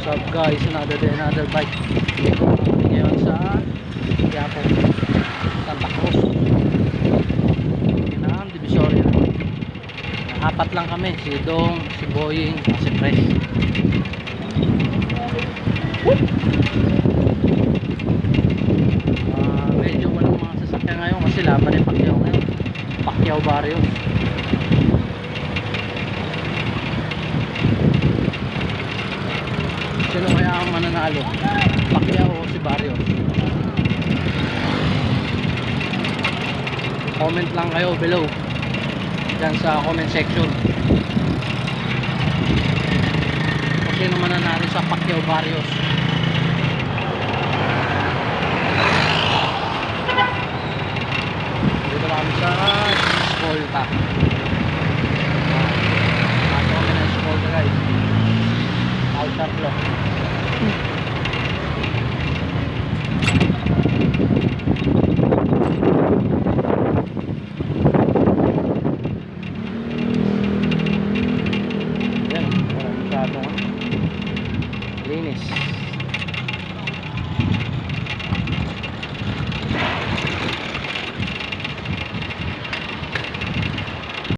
What's up guys, another day, another bike. Kami ngayon sa Quiapo, Santa Cruz, Ginang Divisoria. Apat lang kami, si Dong, si Boying, at si Pres. Medyo walang mga sasakyan ngayon kasi laban ni Pacquiao ngayon, Pacquiao Barrios. Sino kaya ang mananalo? Pacquiao o si Barrios? Comment lang kayo below dyan sa comment section kung sino mananalo sa Pacquiao Barrios. Dito kami sa Escolta. Pasok kami na Escolta guys, outer block. Yan, masyadong linis.